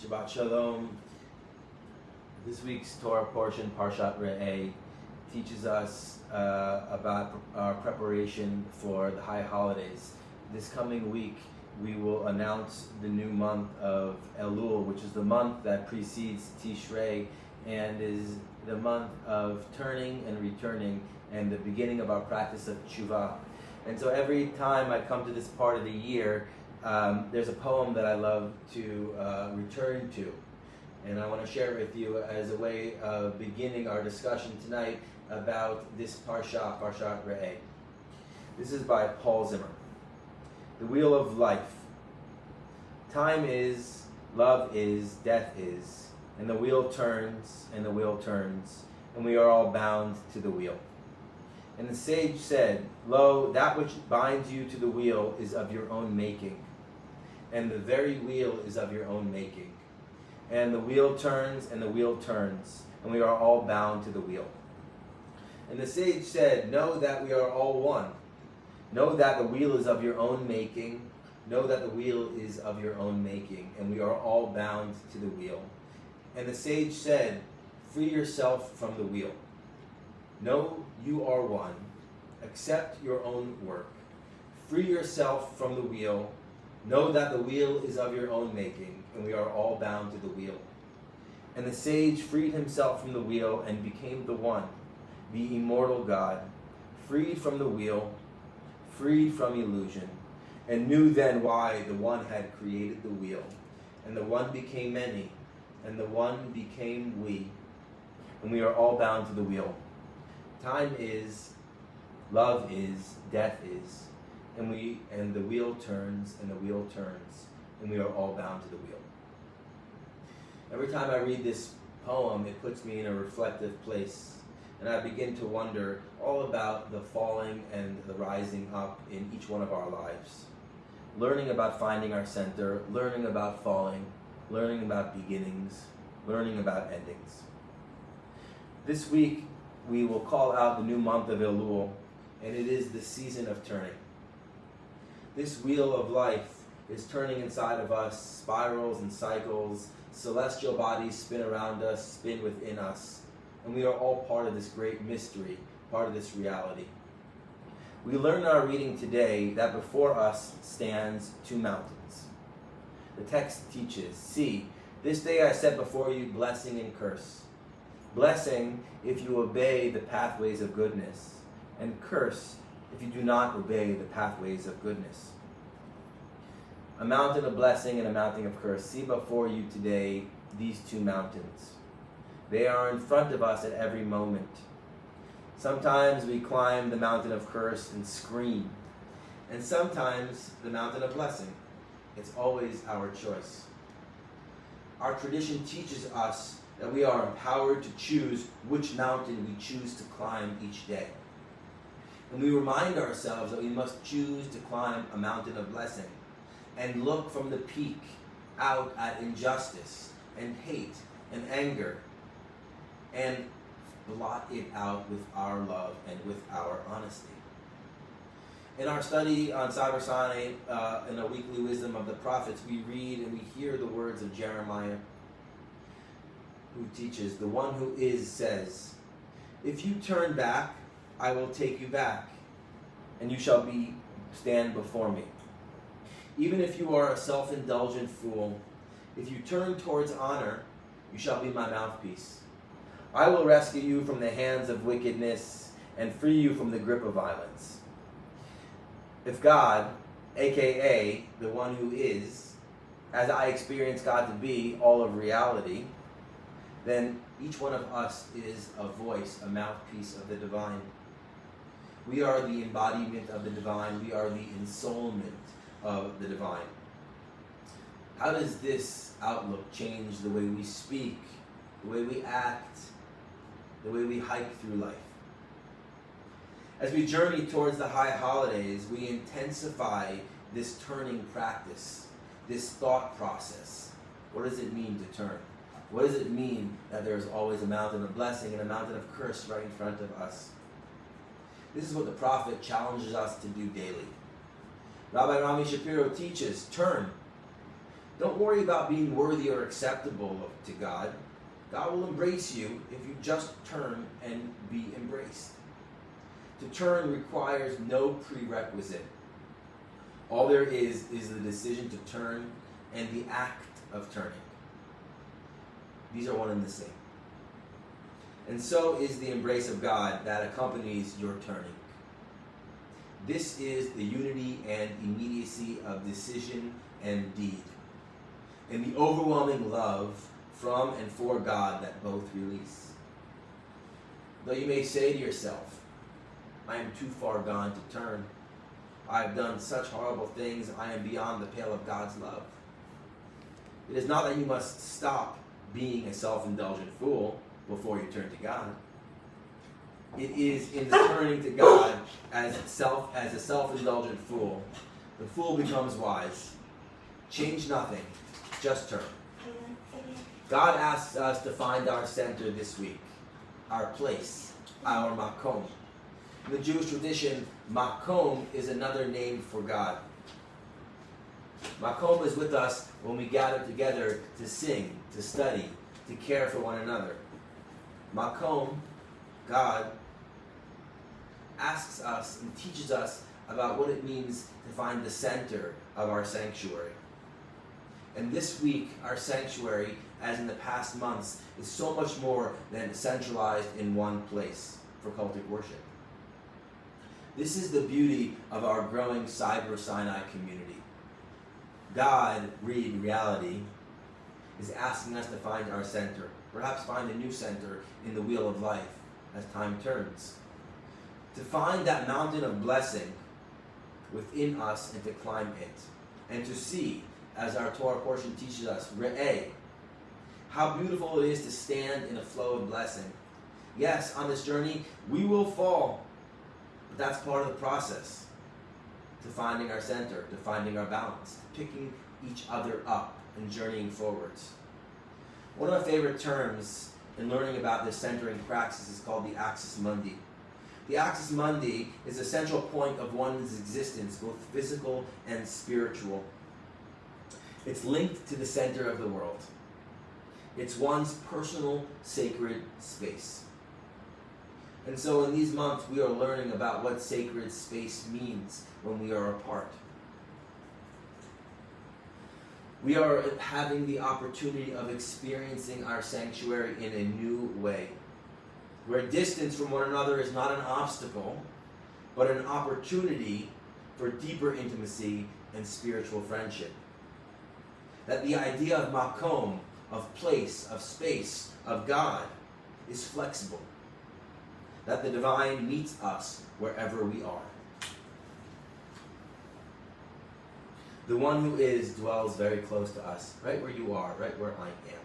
Shabbat Shalom. This week's Torah portion, Parshat Re'eh, teaches us about our preparation for the high holidays. This coming week, we will announce the new month of Elul, which is the month that precedes Tishrei and is the month of turning and returning and the beginning of our practice of tshuva. And so every time I come to this part of the year, there's a poem that I love to return to. And I want to share it with you as a way of beginning our discussion tonight about this Parshat Re'eh. This is by Paul Zimmer. The wheel of life. Time is, love is, death is, and the wheel turns, and the wheel turns, and we are all bound to the wheel. And the sage said, "Lo, that which binds you to the wheel is of your own making, and the very wheel is of your own making. And the wheel turns, and the wheel turns, and we are all bound to the wheel." And the sage said, "Know that we are all one. Know that the wheel is of your own making. Know that the wheel is of your own making, and we are all bound to the wheel." And the sage said, "Free yourself from the wheel. Know you are one. Accept your own work. Free yourself from the wheel. Know that the wheel is of your own making, and we are all bound to the wheel." And the sage freed himself from the wheel and became the one, the immortal God, freed from the wheel, freed from illusion, and knew then why the one had created the wheel. And the one became many, and the one became we, and we are all bound to the wheel. Time is, love is, death is, and the wheel turns, and the wheel turns, and we are all bound to the wheel. Every time I read this poem, it puts me in a reflective place, and I begin to wonder all about the falling and the rising up in each one of our lives. Learning about finding our center, learning about falling, learning about beginnings, learning about endings. This week, we will call out the new month of Elul, and it is the season of turning. This wheel of life is turning inside of us, spirals and cycles, celestial bodies spin around us, spin within us, and we are all part of this great mystery, part of this reality. We learn in our reading today that before us stands two mountains. The text teaches, "See, this day I set before you blessing and curse. Blessing if you obey the pathways of goodness, and curse if you do not obey the pathways of goodness." A mountain of blessing and a mountain of curse. See before you today these two mountains. They are in front of us at every moment. Sometimes we climb the mountain of curse and scream, and sometimes the mountain of blessing. It's always our choice. Our tradition teaches us that we are empowered to choose which mountain we choose to climb each day. And we remind ourselves that we must choose to climb a mountain of blessing and look from the peak out at injustice and hate and anger and blot it out with our love and with our honesty. In our study on Saber Sinai, in a weekly wisdom of the prophets, we read and we hear the words of Jeremiah, who teaches, "The one who is says, if you turn back, I will take you back, and you shall stand before me. Even if you are a self-indulgent fool, if you turn towards honor, you shall be my mouthpiece. I will rescue you from the hands of wickedness and free you from the grip of violence." If God, aka the one who is, as I experience God to be, all of reality, then each one of us is a voice, a mouthpiece of the divine. We are the embodiment of the divine. We are the ensoulment of the divine. How does this outlook change the way we speak, the way we act, the way we hike through life? As we journey towards the high holidays, we intensify this turning practice, this thought process. What does it mean to turn? What does it mean that there's always a mountain of blessing and a mountain of curse right in front of us? This is what the prophet challenges us to do daily. Rabbi Rami Shapiro teaches, turn. Don't worry about being worthy or acceptable to God. God will embrace you if you just turn and be embraced. To turn requires no prerequisite. All there is the decision to turn and the act of turning. These are one and the same. And so is the embrace of God that accompanies your turning. This is the unity and immediacy of decision and deed, and the overwhelming love from and for God that both release. Though you may say to yourself, I am too far gone to turn. I have done such horrible things, I am beyond the pale of God's love. It is not that you must stop being a self-indulgent fool before you turn to God. It is in the turning to God as a self-indulgent fool, the fool becomes wise. Change nothing, just turn. God asks us to find our center this week, our place, our makom. In the Jewish tradition, makom is another name for God. Makom is with us when we gather together to sing, to study, to care for one another. Makom, God, asks us and teaches us about what it means to find the center of our sanctuary. And this week, our sanctuary, as in the past months, is so much more than centralized in one place for cultic worship. This is the beauty of our growing Cyber Sinai community. God, read reality, is asking us to find our center, perhaps find a new center in the wheel of life as time turns. To find that mountain of blessing within us and to climb it. And to see, as our Torah portion teaches us, Re'eh, how beautiful it is to stand in a flow of blessing. Yes, on this journey, we will fall, but that's part of the process to finding our center, to finding our balance, to picking each other up and journeying forwards. One of my favorite terms in learning about this centering practice is called the axis mundi. The axis mundi is a central point of one's existence, both physical and spiritual. It's linked to the center of the world. It's one's personal sacred space. And so in these months, we are learning about what sacred space means when we are apart. We are having the opportunity of experiencing our sanctuary in a new way, where distance from one another is not an obstacle, but an opportunity for deeper intimacy and spiritual friendship. That the idea of makom, of place, of space, of God, is flexible. That the divine meets us wherever we are. The one who is dwells very close to us, right where you are, right where I am.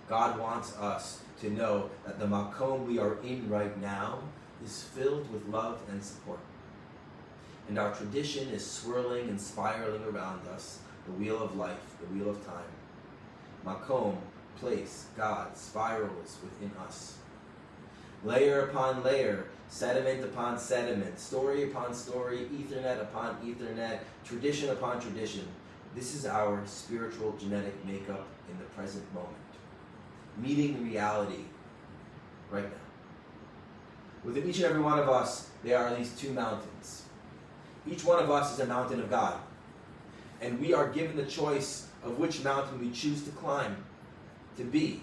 God wants us to know that the makom we are in right now is filled with love and support. And our tradition is swirling and spiraling around us, the wheel of life, the wheel of time. Makom, place, God, spirals within us. Layer upon layer, sediment upon sediment, story upon story, Ethernet upon Ethernet, tradition upon tradition. This is our spiritual genetic makeup in the present moment. Meeting reality right now. Within each and every one of us, there are these two mountains. Each one of us is a mountain of God. And we are given the choice of which mountain we choose to climb, to be.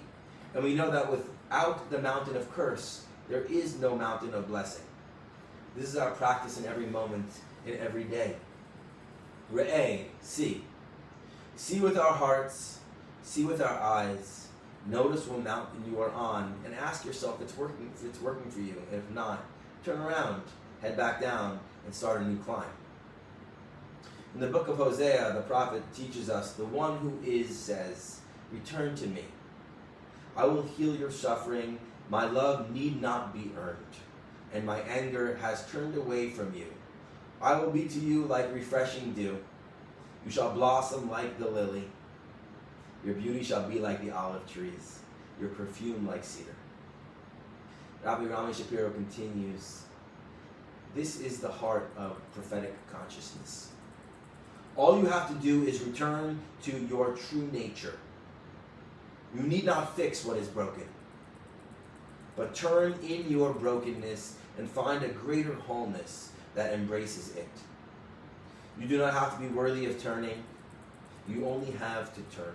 And we know that without the mountain of curse, there is no mountain of blessing. This is our practice in every moment, in every day. Re'eh, see. See with our hearts, see with our eyes. Notice what mountain you are on, and ask yourself if it's working for you. And if not, turn around, head back down, and start a new climb. In the book of Hosea, the prophet teaches us, the one who is says, return to me. I will heal your suffering. My love need not be earned, and my anger has turned away from you. I will be to you like refreshing dew. You shall blossom like the lily. Your beauty shall be like the olive trees, your perfume like cedar. Rabbi Rami Shapiro continues, this is the heart of prophetic consciousness. All you have to do is return to your true nature. You need not fix what is broken, but turn in your brokenness and find a greater wholeness that embraces it. You do not have to be worthy of turning. You only have to turn.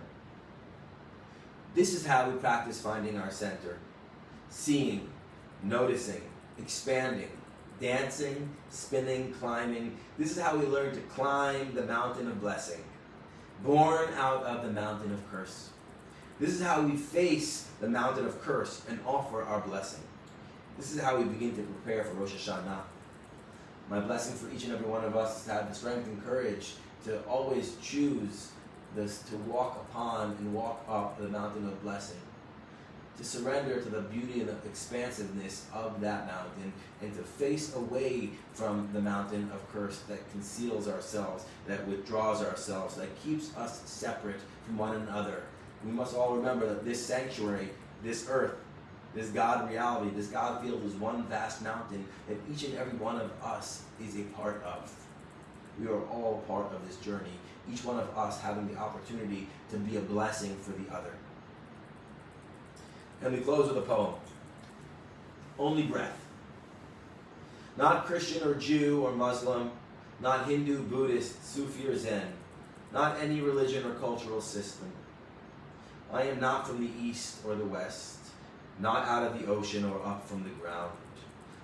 This is how we practice finding our center. Seeing, noticing, expanding, dancing, spinning, climbing. This is how we learn to climb the mountain of blessing, born out of the mountain of curse. This is how we face the mountain of curse and offer our blessing. This is how we begin to prepare for Rosh Hashanah. My blessing for each and every one of us is to have the strength and courage to always choose this, to walk upon and walk up the mountain of blessing, to surrender to the beauty and the expansiveness of that mountain, and to face away from the mountain of curse that conceals ourselves, that withdraws ourselves, that keeps us separate from one another. We must all remember that this sanctuary, this earth, this God reality, this God field is one vast mountain that each and every one of us is a part of. We are all part of this journey, each one of us having the opportunity to be a blessing for the other. And we close with a poem. Only breath. Not Christian or Jew or Muslim, not Hindu, Buddhist, Sufi or Zen, not any religion or cultural system. I am not from the east or the west, not out of the ocean or up from the ground,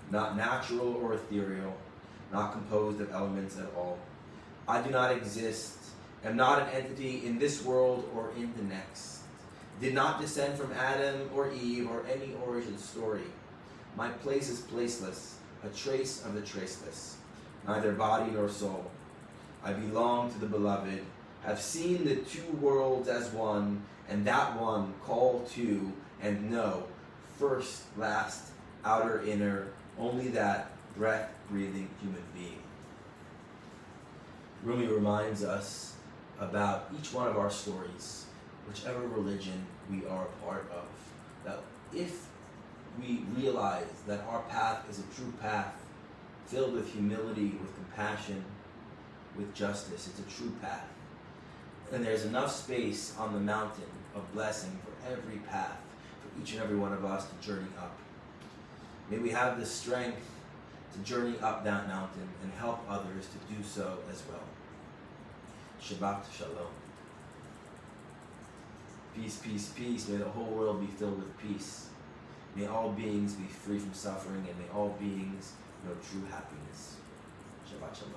not natural or ethereal, not composed of elements at all. I do not exist, am not an entity in this world or in the next, did not descend from Adam or Eve or any origin story. My place is placeless, a trace of the traceless, neither body nor soul. I belong to the beloved, have seen the two worlds as one, and that one call to and know, first, last, outer, inner, only that breath-breathing human being. Rumi reminds us about each one of our stories, whichever religion we are a part of, that if we realize that our path is a true path, filled with humility, with compassion, with justice, it's a true path. And there's enough space on the mountain of blessing for every path, for each and every one of us to journey up. May we have the strength to journey up that mountain and help others to do so as well. Shabbat Shalom. Peace, peace, peace. May the whole world be filled with peace. May all beings be free from suffering, and may all beings know true happiness. Shabbat Shalom.